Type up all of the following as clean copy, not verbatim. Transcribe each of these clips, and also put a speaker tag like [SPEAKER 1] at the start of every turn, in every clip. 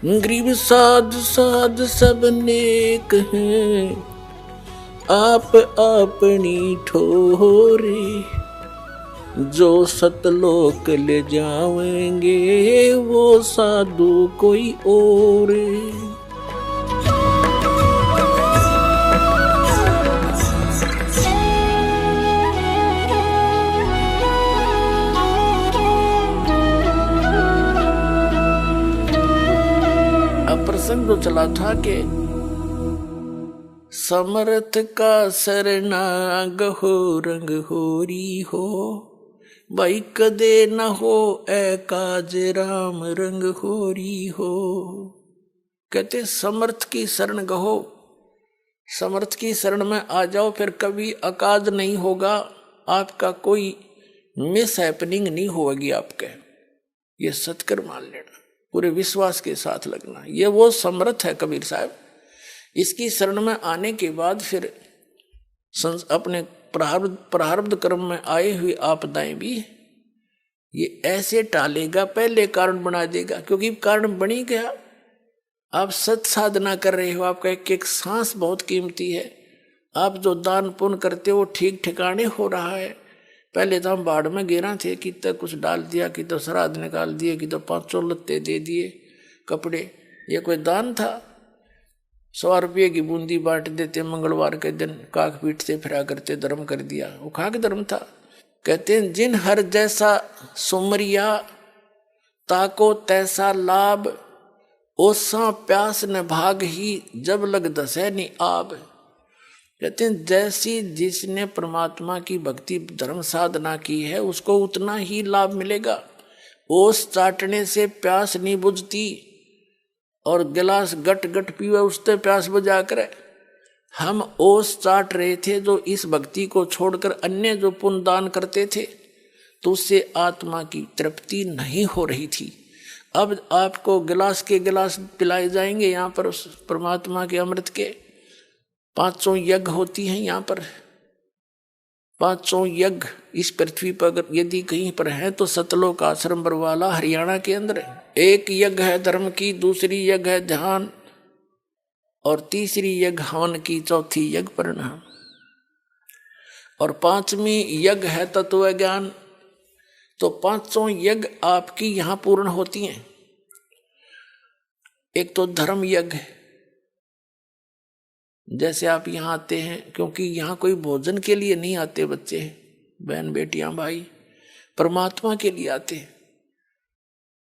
[SPEAKER 1] गरीब साध साध सब नेक हैं, आप अपनी ठोरे, जो सतलोक ले जाएंगे वो साधु कोई और। अब प्रसंग जो चला था कि समर्थ का सरना गहो रंग होरी हो, भाई कदे न हो ए काज राम रंग होरी हो। कहते समर्थ की शरण गहो, समर्थ की शरण में आ जाओ, फिर कभी अकाज नहीं होगा, आपका कोई मिस हैपनिंग नहीं होगी आपके। ये सत्कर मान लेना, पूरे विश्वास के साथ लगना, ये वो समर्थ है कबीर साहब। इसकी शरण में आने के बाद फिर अपने प्रारब्ध कर्म में आए हुए आपदाएं भी ये ऐसे टालेगा, पहले कारण बना देगा, क्योंकि कारण बनी गया। आप सत साधना कर रहे हो, आपका एक एक सांस बहुत कीमती है। आप जो दान पुण्य करते हो ठीक ठिकाने हो रहा है। पहले तो हम बाढ़ में गिरा थे, कि तो कुछ डाल दिया, कि तो श्राद्ध निकाल दिए, कि तो 500 लत्ते दे दिए, कपड़े, ये कोई दान था? 100 रुपये की बूंदी बांट देते, मंगलवार के दिन काक पीटते फिरा करते, धर्म कर दिया, वो खाक धर्म था। कहते हैं जिन हर जैसा सुमरिया, ताको तैसा लाभ, ओसा प्यास न भाग ही, जब लग दसे नि आब। कहते हैं जैसी जिसने परमात्मा की भक्ति धर्म साधना की है, उसको उतना ही लाभ मिलेगा। ओस चाटने से प्यास नहीं बुझती, और गिलास गट गट पीवे उससे प्यास बुझा करे। हम ओस चाट रहे थे जो इस भक्ति को छोड़कर अन्य जो पुण्य दान करते थे, तो उससे आत्मा की तृप्ति नहीं हो रही थी। अब आपको गिलास के गिलास पिलाए जाएंगे यहाँ पर उस परमात्मा के अमृत के। 500 यज्ञ होती हैं यहाँ पर, 500 यज्ञ इस पृथ्वी पर अगर यदि कहीं पर है तो सतलोक आश्रम बरवाला हरियाणा के अंदर है। एक यज्ञ है धर्म की, दूसरी यज्ञ है ध्यान, और तीसरी यज्ञ हवन की, चौथी यज्ञ परिणाम, और 5वीं यज्ञ है तत्व ज्ञान। तो 500 यज्ञ आपकी यहाँ पूर्ण होती हैं। एक तो धर्म यज्ञ, जैसे आप यहाँ आते हैं, क्योंकि यहाँ कोई भोजन के लिए नहीं आते बच्चे, बहन बेटियां भाई, परमात्मा के लिए आते हैं।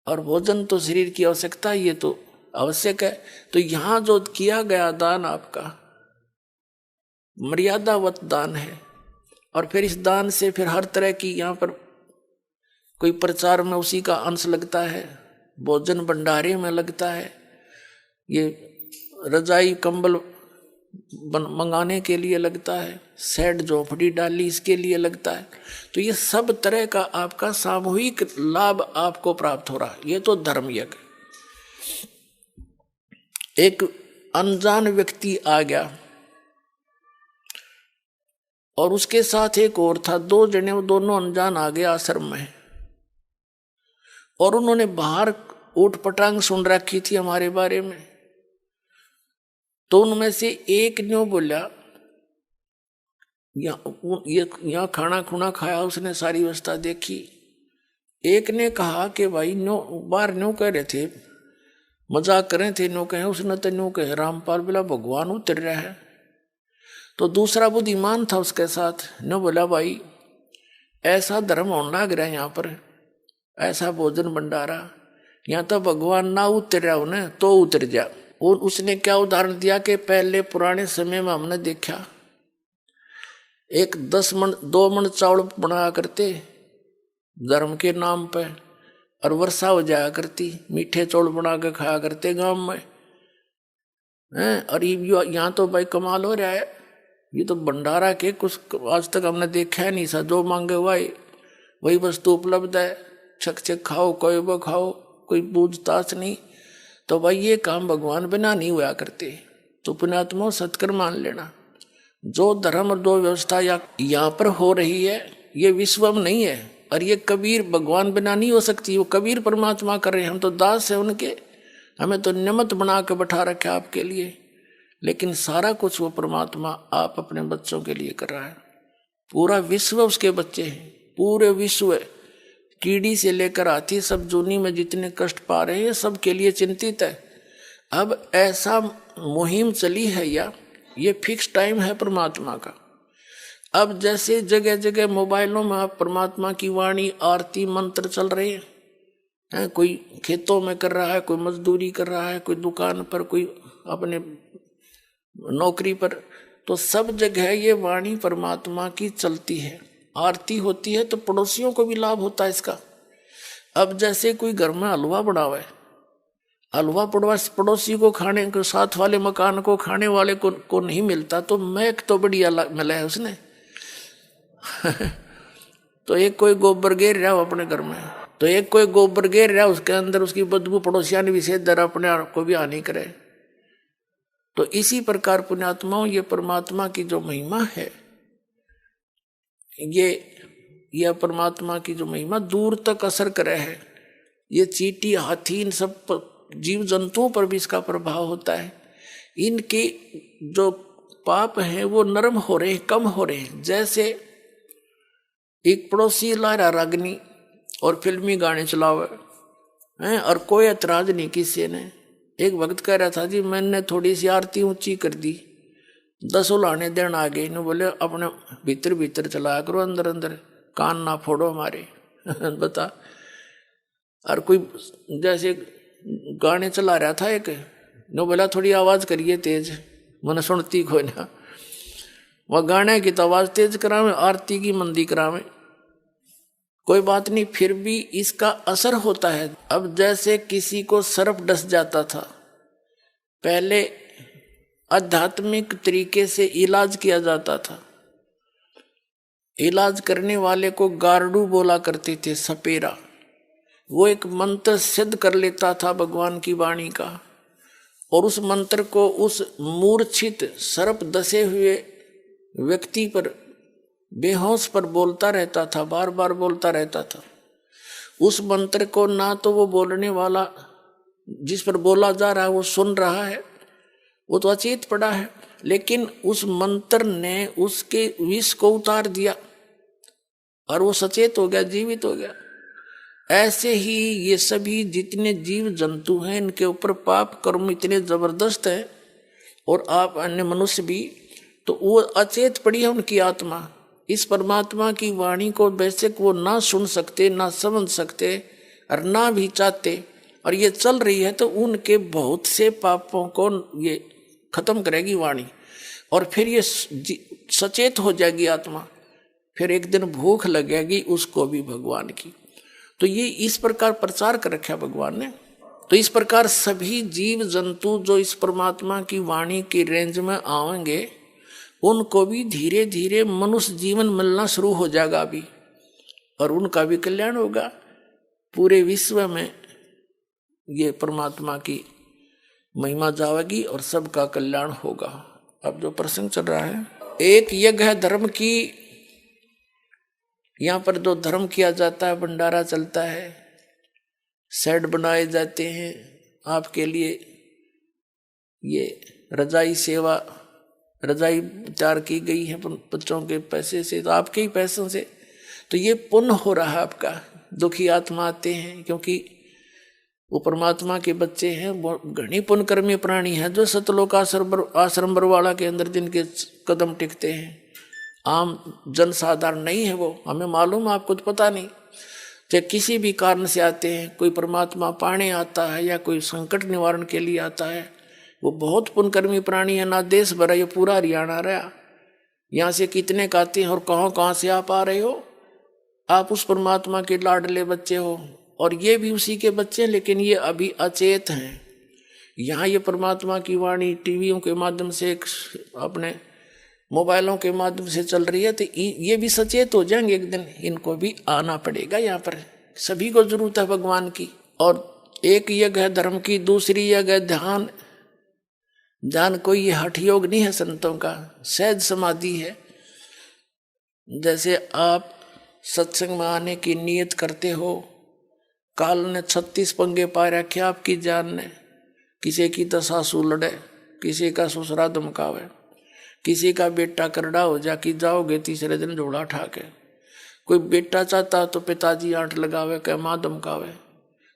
[SPEAKER 1] और भोजन तो शरीर की आवश्यकता, ये तो आवश्यक है। तो यहाँ जो किया गया दान आपका मर्यादावत दान है, और फिर इस दान से फिर हर तरह की यहाँ पर कोई प्रचार में उसी का अंश लगता है, भोजन भंडारे में लगता है, ये रजाई कंबल मंगाने के लिए लगता है, सेट झोपड़ी डाली इसके लिए लगता है। तो ये सब तरह का आपका सामूहिक लाभ आपको प्राप्त हो रहा है। ये तो धर्म यज्ञ। एक अनजान व्यक्ति आ गया और उसके साथ एक और था, 2 जने, वो दोनों अनजान आ गए आश्रम में, और उन्होंने बाहर ऊट पटांग सुन रखी थी हमारे बारे में। तो उनमें से एक ने बोला, यहाँ खाना खुना खाया, उसने सारी व्यवस्था देखी। एक ने कहा कि भाई नो बाहर न्यू कह रहे थे, मजाक कर रहे थे, नो कहे, उसने तो न्यू कहे रामपाल बोला भगवान उतर रहा है। तो दूसरा बुद्धिमान था उसके साथ, ने बोला भाई ऐसा धर्म होने लग रहा है यहाँ पर, ऐसा भोजन भंडारा, यहाँ तो भगवान ना उतर रहा उन्हें तो उतर जा। और उसने क्या उदाहरण दिया कि पहले पुराने समय में हमने देखा, एक 2 मन चावल बनाया करते धर्म के नाम पे, और वर्षा हो जाया करती, मीठे चावल बना के खाया करते गांव में हैं। और यहाँ तो भाई कमाल हो रहा है, ये तो भंडारा के कुछ आज तक हमने देखा नहीं सा, जो मांगे वही वस्तु उपलब्ध है, छक छक खाओ, कोई वो खाओ, कोई पूछताछ नहीं। तो भाई ये काम भगवान बिना नहीं हुआ करते। तो पुण्यात्मा सत्कर मान लेना, जो धर्म और जो व्यवस्था यहाँ पर हो रही है ये विश्व में नहीं है, और ये कबीर भगवान बिना नहीं हो सकती। वो कबीर परमात्मा कर रहे हैं, हम तो दास है उनके। हमें तो निमित्त बना के बैठा रखा है आपके लिए, लेकिन सारा कुछ वो परमात्मा आप अपने बच्चों के लिए कर रहा है। पूरा विश्व उसके बच्चे हैं, पूरे विश्व, कीड़ी से लेकर हाथी, सब जूनी में जितने कष्ट पा रहे हैं सब के लिए चिंतित है। अब ऐसा मुहिम चली है या ये फिक्स टाइम है परमात्मा का। अब जैसे जगह जगह मोबाइलों में आप परमात्मा की वाणी, आरती, मंत्र चल रहे हैं, कोई खेतों में कर रहा है, कोई मजदूरी कर रहा है, कोई दुकान पर, कोई अपने नौकरी पर, तो सब जगह ये वाणी परमात्मा की चलती है, आरती होती है, तो पड़ोसियों को भी लाभ होता है इसका। अब जैसे कोई घर में हलवा बनावे, हलवा पड़ोसी को खाने को, साथ वाले मकान को, खाने वाले को नहीं मिलता, तो महक तो बढ़िया मिला है उसने तो एक कोई गोबर गेर रहा हो अपने घर में, तो एक कोई गोबर गेर रहा, उसके अंदर उसकी बदबू पड़ोसिया ने विशेष दर अपने आप को भी हानि करे। तो इसी प्रकार पुण्यात्माओं, ये परमात्मा की जो महिमा है, ये परमात्मा की जो महिमा दूर तक असर करे है। ये चींटी, हाथी, इन सब जीव जंतुओं पर भी इसका प्रभाव होता है। इनके जो पाप हैं वो नरम हो रहे हैं, कम हो रहे हैं। जैसे एक पड़ोसी लारा रागनी और फिल्मी गाने चलावे हैं और कोई ऐतराज नहीं किसी ने। एक भक्त कह रहा था, जी मैंने थोड़ी सी आरती ऊंची कर दी, 10 उलाने देन आ गए। इन्होंने बोले अपने भीतर भीतर चलाया करो, अंदर अंदर कान ना फोड़ो हमारे बता। और कोई जैसे गाने चला रहा था एक, नो बोला थोड़ी आवाज करिए तेज, मैंने सुनती कोई ना। वह गाने की तो आवाज तेज करावे, आरती की मंदी करावे, कोई बात नहीं, फिर भी इसका असर होता है। अब जैसे किसी को सर्प डस जाता था, पहले आध्यात्मिक तरीके से इलाज किया जाता था। इलाज करने वाले को गारडू बोला करते थे, सपेरा। वो एक मंत्र सिद्ध कर लेता था भगवान की वाणी का, और उस मंत्र को उस मूर्छित सर्प दसे हुए व्यक्ति पर, बेहोश पर बोलता रहता था, बार बार बोलता रहता था। उस मंत्र को ना तो वो बोलने वाला जिस पर बोला जा रहा है वो सुन रहा है, वो तो अचेत पड़ा है, लेकिन उस मंत्र ने उसके विष को उतार दिया और वो सचेत हो गया, जीवित हो गया। ऐसे ही ये सभी जितने जीव जंतु हैं, इनके ऊपर पाप कर्म इतने जबरदस्त है, और आप अन्य मनुष्य भी, तो वो अचेत पड़ी है उनकी आत्मा। इस परमात्मा की वाणी को बेशक वो ना सुन सकते, ना समझ सकते और ना भी चाहते, और ये चल रही है, तो उनके बहुत से पापों को ये खत्म करेगी वाणी, और फिर ये सचेत हो जाएगी आत्मा। फिर एक दिन भूख लगेगी उसको भी भगवान की। तो ये इस प्रकार प्रचार कर रखा भगवान ने। तो इस प्रकार सभी जीव जंतु जो इस परमात्मा की वाणी की रेंज में आएंगे, उनको भी धीरे धीरे मनुष्य जीवन मिलना शुरू हो जाएगा अभी, और उनका भी कल्याण होगा। पूरे विश्व में ये परमात्मा की महिमा जाएगी और सबका कल्याण होगा। अब जो प्रसंग चल रहा है, एक यज्ञ है धर्म की, यहाँ पर जो धर्म किया जाता है, भंडारा चलता है, सेट बनाए जाते हैं आपके लिए, ये रजाई सेवा, रजाई तैयार की गई है बच्चों के पैसे से, तो आपके ही पैसों से, तो ये पुण्य हो रहा है आपका। दुखी आत्मा आते हैं, क्योंकि वो परमात्मा के बच्चे हैं, वो घनी पुण्यकर्मी प्राणी हैं, जो सतलोक आश्रम बरवाड़ा के अंदर जिनके कदम टिकते हैं। आम जनसाधारण नहीं है वो, हमें मालूम, आपको तो पता नहीं। चाहे किसी भी कारण से आते हैं, कोई परमात्मा पाने आता है या कोई संकट निवारण के लिए आता है, वो बहुत पुण्यकर्मी प्राणी है। ना देश भरा, ये पूरा हरियाणा रहा, यहाँ से कितने का आते हैं और कहाँ से आप आ रहे हो। आप उस परमात्मा के लाडले बच्चे हो, और ये भी उसी के बच्चे हैं, लेकिन ये अभी अचेत हैं। यहाँ ये परमात्मा की वाणी टीवियों के माध्यम से, अपने मोबाइलों के माध्यम से चल रही है, तो ये भी सचेत हो जाएंगे एक दिन, इनको भी आना पड़ेगा यहाँ पर। सभी को जरूरत है भगवान की। और एक यज्ञ है धर्म की, दूसरी यज्ञ है ध्यान। ध्यान कोई ये हठ योग नहीं है संतों का, सहज समाधि है। जैसे आप सत्संग में आने की नियत करते हो, काल ने 36 पंगे पा रखे आपकी जान ने, किसी की तो सासू लड़े, किसी का ससुरा धमकावे, किसी का बेटा करड़ा हो जा कि जाओगे तीसरे दिन झोला उठा के। कोई बेटा चाहता तो पिताजी आंट लगावे, कह माँ धमकावे।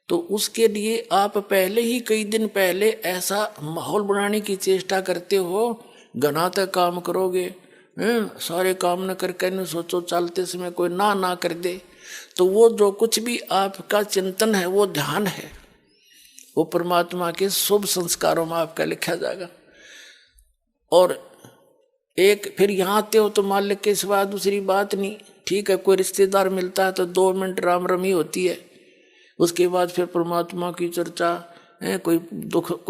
[SPEAKER 1] तो उसके लिए आप पहले ही कई दिन पहले ऐसा माहौल बनाने की चेष्टा करते हो, घना तक काम करोगे, सारे काम न करके न सोचो चलते समय कोई ना ना कर दे, तो वो जो कुछ भी आपका चिंतन है वो ध्यान है, वो परमात्मा के शुभ संस्कारों में आपका लिखा जाएगा। और एक फिर यहाँ आते हो तो मालिक के सिवा दूसरी बात नहीं। ठीक है, कोई रिश्तेदार मिलता है तो 2 मिनट राम रमी होती है, उसके बाद फिर परमात्मा की चर्चा है, कोई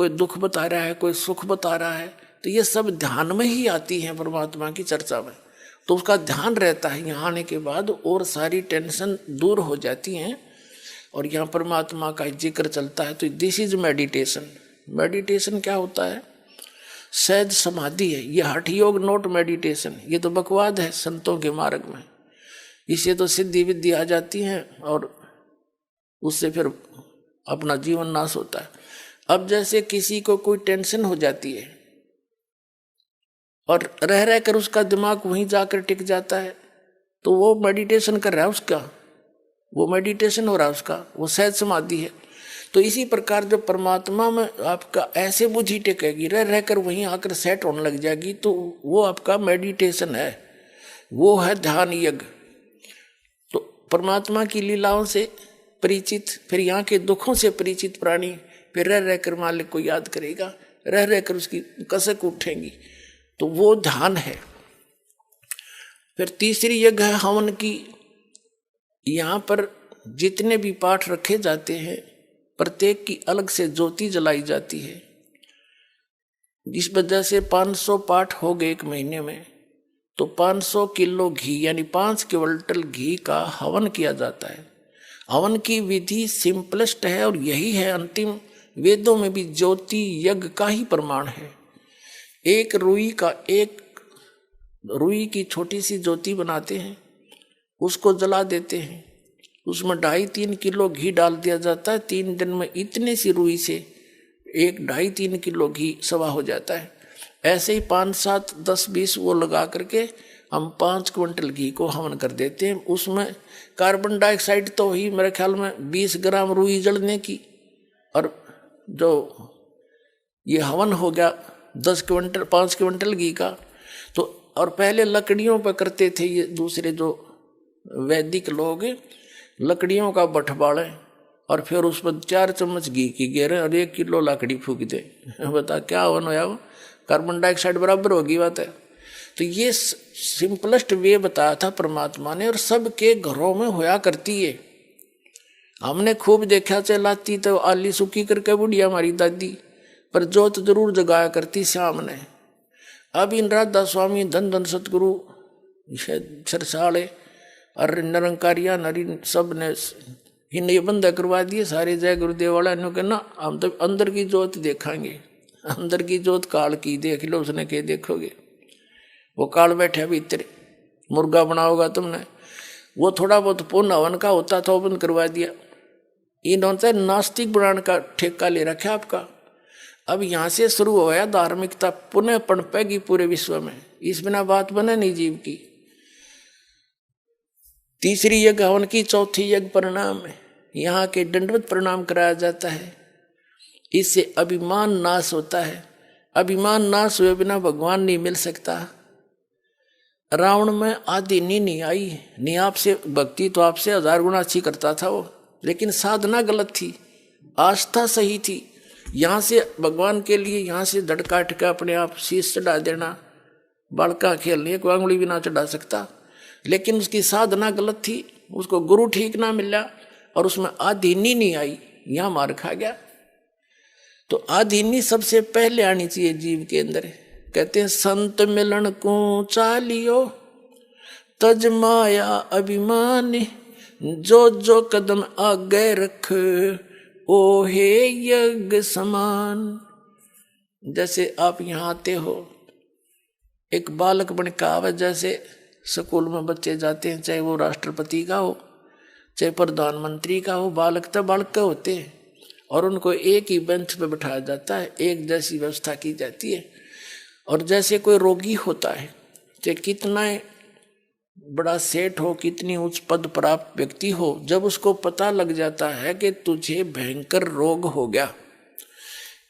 [SPEAKER 1] दुख बता रहा है, कोई सुख बता रहा है, तो ये सब ध्यान में ही आती है परमात्मा की चर्चा में। तो उसका ध्यान रहता है यहाँ आने के बाद, और सारी टेंशन दूर हो जाती हैं और यहाँ परमात्मा का जिक्र चलता है। तो दिस इज मेडिटेशन। मेडिटेशन क्या होता है? सहज समाधि है। ये हठ योग नोट मेडिटेशन, ये तो बकवाद है संतों के मार्ग में। इससे तो सिद्धि विद्धि आ जाती है और उससे फिर अपना जीवन नाश होता है। अब जैसे किसी को कोई टेंशन हो जाती है और रह रह कर उसका दिमाग वहीं जाकर टिक जाता है, तो वो मेडिटेशन कर रहा है, उसका वो मेडिटेशन हो रहा है, उसका वो सहज समाधि है। तो इसी प्रकार जब परमात्मा में आपका ऐसे बुद्धि टिकेगी, रह रह कर वहीं आकर सेट होने लग जाएगी, तो वो आपका मेडिटेशन है, वो है ध्यान यज्ञ। तो परमात्मा की लीलाओं से परिचित, फिर यहाँ के दुखों से परिचित प्राणी फिर रह रहकर मालिक को याद करेगा, रह रहकर उसकी कसक उठेंगी, तो वो ध्यान है। फिर तीसरी यज्ञ है हवन की। यहाँ पर जितने भी पाठ रखे जाते हैं प्रत्येक की अलग से ज्योति जलाई जाती है। इस वजह से 500 पाठ हो गए एक महीने में, तो 500 किलो घी यानी 5 क्विंटल घी का हवन किया जाता है। हवन की विधि सिंपलेस्ट है और यही है अंतिम। वेदों में भी ज्योति यज्ञ का ही प्रमाण है। एक रुई की छोटी सी ज्योति बनाते हैं, उसको जला देते हैं, उसमें 2.5-3 किलो घी डाल दिया जाता है। 3 दिन में इतनी सी रुई से 2.5-3 किलो घी सवा हो जाता है। ऐसे ही 5, 7, 10, 20 वो लगा करके हम 5 क्विंटल घी को हवन कर देते हैं। उसमें कार्बन डाइऑक्साइड तो ही मेरे ख्याल में 20 ग्राम रुई जलने की, और जो ये हवन हो गया 5 क्विंटल घी का। तो और पहले लकड़ियों पर करते थे ये दूसरे जो वैदिक लोग, लकड़ियों का बठ बाड़े और फिर उस पर 4 चम्मच घी की गेरे और 1 किलो लकड़ी फूक दे। बता क्या हवन होया, वो कार्बन डाइऑक्साइड बराबर होगी बात है। तो ये सिंपलेस्ट वे बताया था परमात्मा ने, और सबके घरों में होया करती है। हमने खूब देखा चलाती तो आली सुखी करके बुढ़िया हमारी दादी, पर जोत जरूर जगाया करती शाम ने। अब इन राधा स्वामी धन धन सतगुरु सरसाले और निरंकारिया नरी सब ने इन्हें ये बंद करवा दिए सारे। जय गुरुदेव वाला ने कहना हम तो अंदर की जोत देखेंगे, अंदर की जोत काल की देख लो। उसने कह देखोगे वो काल बैठा भीतर, मुर्गा बनाओगा तुमने। वो थोड़ा बहुत पुण्य हवन का होता था वो बंद करवा दिया। इन्होंने नास्तिक बनाने का ठेका ले रखा आपका। अब यहाँ से शुरू हो गया धार्मिकता पुनः पनपेगी पूरे विश्व में, इस बिना बात बने नहीं जीव की। तीसरी यज्ञ हवन की, चौथी यज्ञ प्रणाम है। यहाँ के दंडवत प्रणाम कराया जाता है। इससे अभिमान नाश होता है। अभिमान नाश हुए बिना भगवान नहीं मिल सकता। रावण में आदि नहीं आई, नहीं आपसे भक्ति तो आपसे 1000 गुना अच्छी करता था वो, लेकिन साधना गलत थी, आस्था सही थी। यहाँ से भगवान के लिए यहाँ से धड़ काट के अपने आप शीश चढ़ा देना, बालका खेलनी, कोई अंगुली भी ना चढ़ा सकता, लेकिन उसकी साधना गलत थी, उसको गुरु ठीक ना मिला और उसमें आधीनी नहीं आई, यहाँ मार खा गया। तो आधीनी सबसे पहले आनी चाहिए जीव के अंदर। कहते हैं संत मिलन को चालियो तज माया अभिमान, जो जो कदम आगे रख ओ हे यज्ञ समान। जैसे आप यहाँ आते हो, एक बालक बन के आवे, जैसे स्कूल में बच्चे जाते हैं, चाहे वो राष्ट्रपति का हो चाहे प्रधानमंत्री का हो, बालक तो बालक का होते हैं। और उनको एक ही बेंच पे बिठाया जाता है, एक जैसी व्यवस्था की जाती है। और जैसे कोई रोगी होता है, चाहे कितना बड़ा सेठ हो, कितनी उच्च पद प्राप्त व्यक्ति हो, जब उसको पता लग जाता है कि तुझे भयंकर रोग हो गया,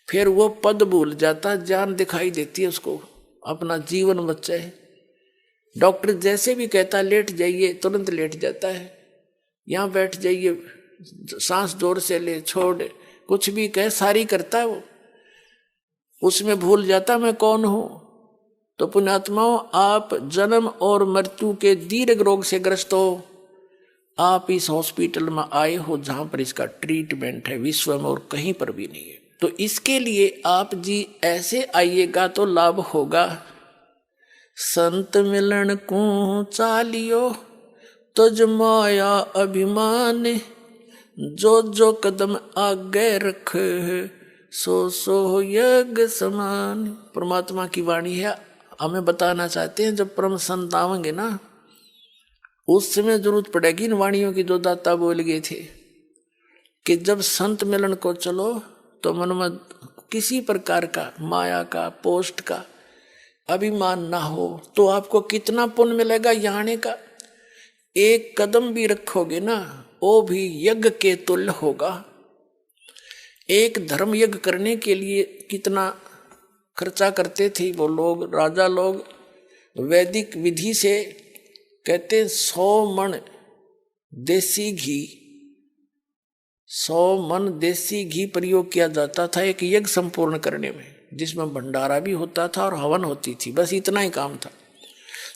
[SPEAKER 1] फिर वो पद भूल जाता, जान दिखाई देती है उसको, अपना जीवन बचा है। डॉक्टर जैसे भी कहता लेट जाइए, तुरंत लेट जाता है। यहाँ बैठ जाइए, सांस जोर से ले, छोड़, कुछ भी कहे सारी करता है वो, उसमें भूल जाता मैं कौन हूं। तो पुण्यात्माओं, आप जन्म और मृत्यु के दीर्घ रोग से ग्रस्त हो, आप इस हॉस्पिटल में आए हो जहां पर इसका ट्रीटमेंट है, विश्व में और कहीं पर भी नहीं है। तो इसके लिए आप जी ऐसे आइएगा तो लाभ होगा। संत मिलन को चालियो तुझ माया अभिमान, जो जो कदम आगे रखे सो सो यज्ञ समान। परमात्मा की वाणी है, हमें बताना चाहते हैं जब परम संत आवेंगे ना, उस समय जरूरत पड़ेगी इन वाणियों की जो दाता बोल गए थे कि जब संत मिलन को चलो तो मन में किसी प्रकार का माया का, पोस्ट का अभिमान ना हो, तो आपको कितना पुण्य मिलेगा यहाँ का। एक कदम भी रखोगे ना, वो भी यज्ञ के तुल्य होगा। एक धर्म यज्ञ करने के लिए कितना खर्चा करते थे वो लोग, राजा लोग। वैदिक विधि से कहते 100 मन देसी घी, 100 मन देसी घी प्रयोग किया जाता था एक यज्ञ संपूर्ण करने में, जिसमें भंडारा भी होता था और हवन होती थी, बस इतना ही काम था।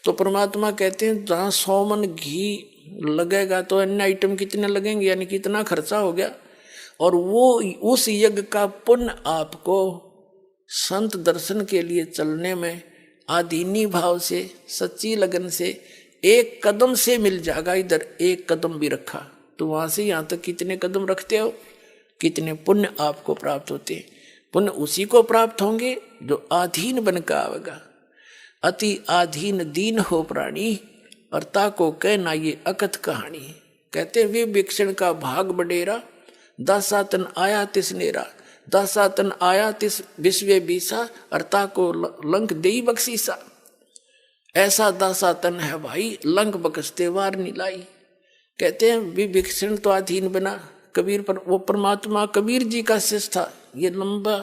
[SPEAKER 1] तो परमात्मा कहते हैं जहाँ 100 मन घी लगेगा तो अन्य आइटम कितने लगेंगे, यानी कितना खर्चा हो गया। और वो उस यज्ञ का पुण्य आपको संत दर्शन के लिए चलने में आदीनी भाव से, सच्ची लगन से, एक कदम से मिल जाएगा। इधर एक कदम भी रखा तो वहां से यहाँ तक कितने कदम रखते हो, कितने पुण्य आपको प्राप्त होते हैं। पुण्य उसी को प्राप्त होंगे जो आधीन बनकर आवेगा। अति आधीन दीन हो प्राणी, अर्ता को कहना ये अकथ कहानी। कहते विभीषण का भाग बडेरा, दासातन आया तिस नेरा, दासातन आया तिस विश्व बीसा, अर्ता को लंक देई बख्शीसा। ऐसा दासातन है भाई, लंक बख्शते वार नीलाई। कहते हैं विभीषण तो अधीन बना कबीर पर, वो परमात्मा कबीर जी का शिष्य था। ये लंबा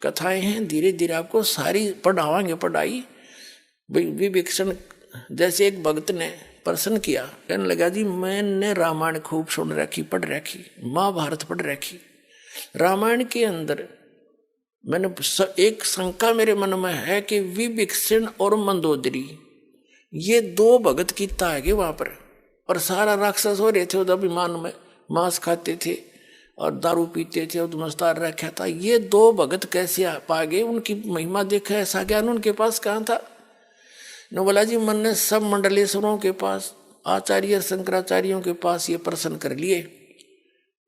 [SPEAKER 1] कथाएं हैं, धीरे धीरे आपको सारी पढ़ावांगे पढ़ाई। विभीषण जैसे एक भक्त ने प्रश्न किया, कहने लगा जी मैंने रामायण खूब सुन रखी, पढ़ रखी, महाभारत पढ़ रखी, रामायण के अंदर मैंने एक शंका मेरे मन में है कि विभीषण और मंदोदरी ये 2 भगत कीता है वहां पर, और सारा राक्षस हो रहे थे उधर अभिमान में, मांस खाते थे और दारू पीते थे और मस्तार रखा था। ये 2 भगत कैसे पा गए, उनकी महिमा देखा, ऐसा ज्ञान उनके पास कहाँ था। न बोला जी मैंने सब मंडलेश्वरों के पास, आचार्य शंकराचार्यों के पास ये प्रश्न कर लिए,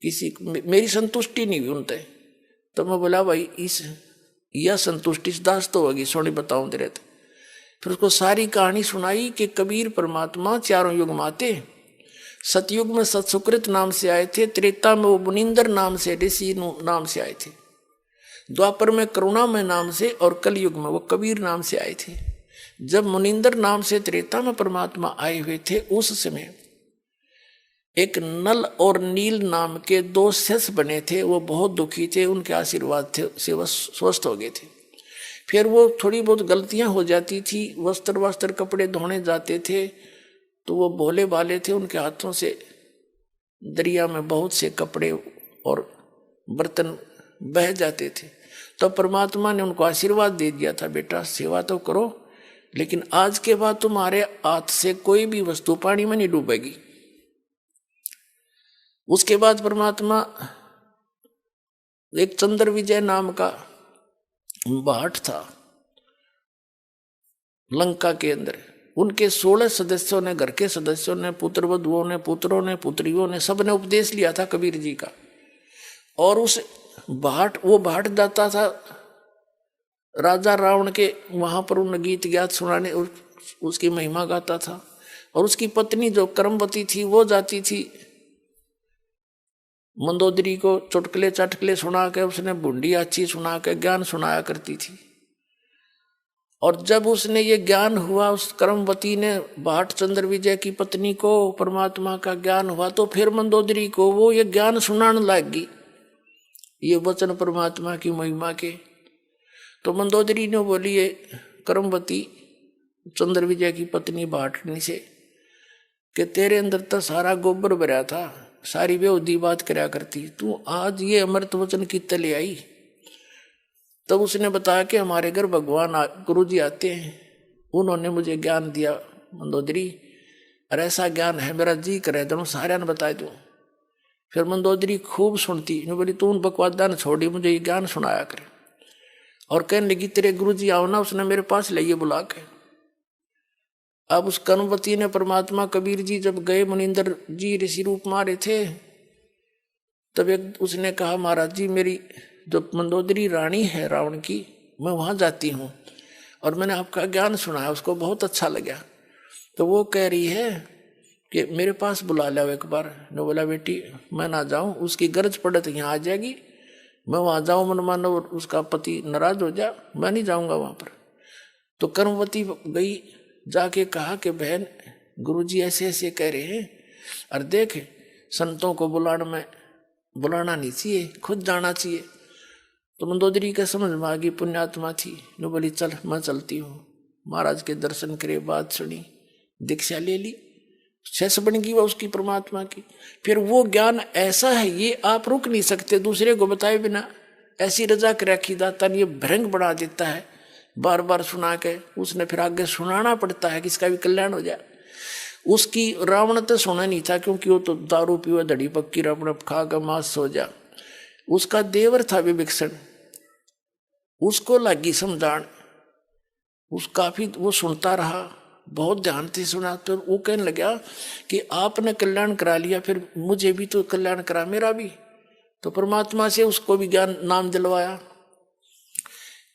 [SPEAKER 1] किसी मेरी संतुष्टि नहीं हुई उनसे। तो मैं बोला भाई इस यह संतुष्टि दास तो होगी, सोनी बताऊं तेरे। फिर उसको सारी कहानी सुनाई कि कबीर परमात्मा 4 युग में आते। सतयुग में सतसुकृत नाम से आए थे, त्रेता में वो मुनिंदर नाम से, ऋषि नाम से आए थे, द्वापर में करुणामय नाम से, और कलयुग में वो कबीर नाम से आए थे। जब मुनिंदर नाम से त्रेता में परमात्मा आए हुए थे, उस समय एक नल और नील नाम के 2 शिष्य बने थे। वो बहुत दुखी थे, उनके आशीर्वाद से वो स्वस्थ हो गए थे। फिर वो थोड़ी बहुत गलतियां हो जाती थी, वस्त्र कपड़े धोने जाते थे तो वो भोले भाले थे, उनके हाथों से दरिया में बहुत से कपड़े और बर्तन बह जाते थे। तो परमात्मा ने उनको आशीर्वाद दे दिया था, बेटा सेवा तो करो, लेकिन आज के बाद तुम्हारे हाथ से कोई भी वस्तु पानी में नहीं डूबेगी। उसके बाद परमात्मा एक चंद्र विजय नाम का भाट था लंका के अंदर, उनके 16 सदस्यों ने, घर के सदस्यों ने, पुत्रवधुओं ने, पुत्रों ने, पुत्रियों ने, सब ने उपदेश लिया था कबीर जी का। और उस भाट, वो भाट जाता था राजा रावण के वहां पर, उन गीत ज्ञात सुनाने, उसकी महिमा गाता था। और उसकी पत्नी जो कर्मवती थी वो जाती थी मंदोदरी को चुटकुले चटकुले सुना के, उसने बूंदी अच्छी सुना के ज्ञान सुनाया करती थी। और जब उसने ये ज्ञान हुआ, उस कर्मवती ने भाट चंद्र विजय की पत्नी को परमात्मा का ज्ञान हुआ, तो फिर मंदोदरी को वो ये ज्ञान सुनाने लगी, ये वचन परमात्मा की महिमा के। तो मंदोदरी ने बोली ये कर्मवती चंद्र विजय की पत्नी भाटनी से कि तेरे अंदर तो सारा गोबर भरा था, सारी बेहुदी बात करया करती, तू आज ये अमृत वचन की तले आई। तब उसने बताया कि हमारे घर भगवान गुरु जी आते हैं, उन्होंने मुझे ज्ञान दिया मंदोदरी, और ऐसा ज्ञान है मेरा जी करे तो सारे ने बता दूँ। फिर मंदोदरी खूब सुनती, बोली तू उन बकवादा ने छोड़ी, मुझे ये ज्ञान सुनाया करे। और कहने लगी तेरे गुरु जी आओ ना, उसने मेरे पास लाइए बुला के। अब उस कर्मवती ने परमात्मा कबीर जी जब गए, मुनिंदर जी ऋषि रूप मारे थे, तब एक उसने कहा महाराज जी मेरी जो मंदोदरी रानी है रावण की, मैं वहाँ जाती हूँ और मैंने आपका ज्ञान सुना है, उसको बहुत अच्छा लगा। तो वो कह रही है कि मेरे पास बुला लो एक बार। ने बोला बेटी मैं ना जाऊँ, उसकी गरज पड़े तो यहाँ आ जाएगी, मैं वहाँ जाऊँ मन मानो उसका पति नाराज हो जा, मैं नहीं जाऊँगा वहाँ पर। तो कर्मवती गई, जाके कहा कि बहन गुरुजी ऐसे ऐसे कह रहे हैं, और देख संतों को बुलाना नहीं चाहिए, खुद जाना चाहिए। तो मंदोदरी का समझ में आ गई, पुण्यात्मा थी, ने बोली चल मैं चलती हूँ। महाराज के दर्शन करे, बात सुनी, दीक्षा ले ली, शेष बन गई वह उसकी परमात्मा की। फिर वो ज्ञान ऐसा है, ये आप रुक नहीं सकते दूसरे को बताए बिना। ऐसी रजा कर रखी दाता ने, ये भ्रंग बना देता है बार बार सुना के, उसने फिर आगे सुनाना पड़ता है कि इसका भी कल्याण हो जाए। उसकी रावण तो सुना नहीं था, क्योंकि वो तो दारू पीवा धड़ी पक्की रावण खा कर मांस सो जा। उसका देवर था विभीषण, उसको लगी समझान, उस काफी वो सुनता रहा, बहुत ध्यान से सुना। तो वो कहने लगा कि आपने कल्याण करा लिया, फिर मुझे भी तो कल्याण करा, मेरा भी। तो परमात्मा से उसको भी ज्ञान नाम दिलवाया,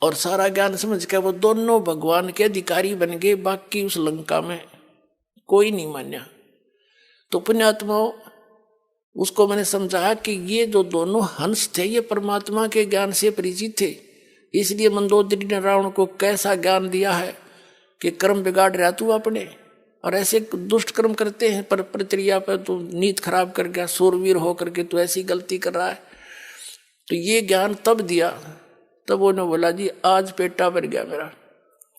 [SPEAKER 1] और सारा ज्ञान समझ के वो दोनों भगवान के अधिकारी बन गए। बाकी उस लंका में कोई नहीं मान्या। तो पुण्यात्मा उसको मैंने समझाया कि ये जो दोनों हंस थे ये परमात्मा के ज्ञान से परिचित थे, इसलिए मंदोदरी ने रावण को कैसा ज्ञान दिया है कि कर्म बिगाड़ रहा तू अपने, और ऐसे दुष्ट कर्म करते हैं पर प्रक्रिया पर तू नीत खराब कर गया, सूरवीर होकर के तू ऐसी गलती कर रहा है। तो ये ज्ञान तब दिया, तब उन्होंने बोला जी आज पेटा भर गया मेरा।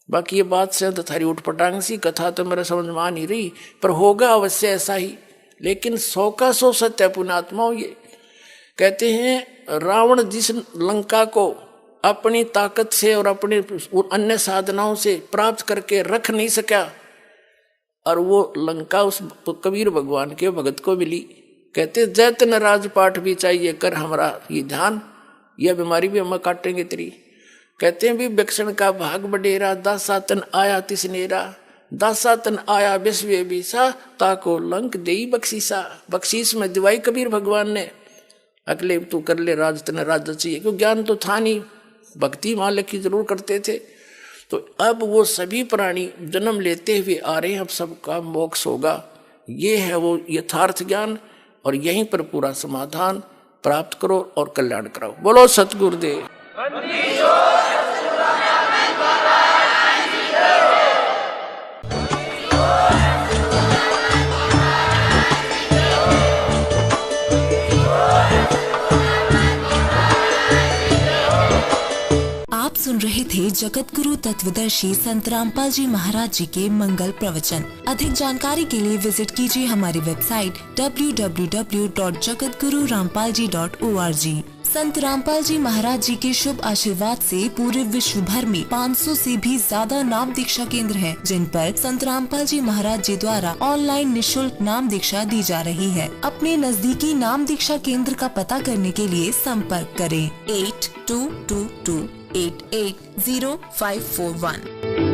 [SPEAKER 1] बाकी ये बात से तो थारी उठपटांग सी कथा तो मेरा समझ में आ नहीं रही, पर होगा अवश्य ऐसा ही। लेकिन 100 का 100 सत्य है पुण्यात्माओं। ये कहते हैं रावण जिस लंका को अपनी ताकत से और अपने अन्य साधनाओं से प्राप्त करके रख नहीं सका, और वो लंका उस कबीर भगवान के भगत को मिली। कहते जैतन राजपाट भी चाहिए कर हमारा ये ध्यान, यह बीमारी भी हम काटेंगे तेरी। कहते हैं भी विभीषण का भाग बडेरा, दासातन आया तिसनेरा, दासातन आया विश्व बीसा, ताको लंक देई बख्शीसा। बख्शीश में दिवाई कबीर भगवान ने, अगले तू कर ले राज, तने राज चाहिए, क्यों ज्ञान तो था नहीं, भक्ति मालिक की जरूर करते थे। तो अब वो सभी प्राणी जन्म लेते हुए आ रहे हैं, अब सबका मोक्ष होगा। ये है वो यथार्थ ज्ञान, और यहीं पर पूरा समाधान प्राप्त करो और कल्याण कराओ। बोलो सतगुरुदेव।
[SPEAKER 2] आप सुन रहे थे जगत गुरु तत्वदर्शी संत रामपाल जी महाराज जी के मंगल प्रवचन। अधिक जानकारी के लिए विजिट कीजिए हमारी वेबसाइट www.jagatgururampalji.org। संत रामपाल जी महाराज जी के शुभ आशीर्वाद से पूरे विश्व भर में 500 से भी ज्यादा नाम दीक्षा केंद्र हैं, जिन पर संत रामपाल जी महाराज जी द्वारा ऑनलाइन निशुल्क नाम दीक्षा दी जा रही है। अपने नजदीकी नाम दीक्षा केंद्र का पता करने के लिए संपर्क करें 8222880541।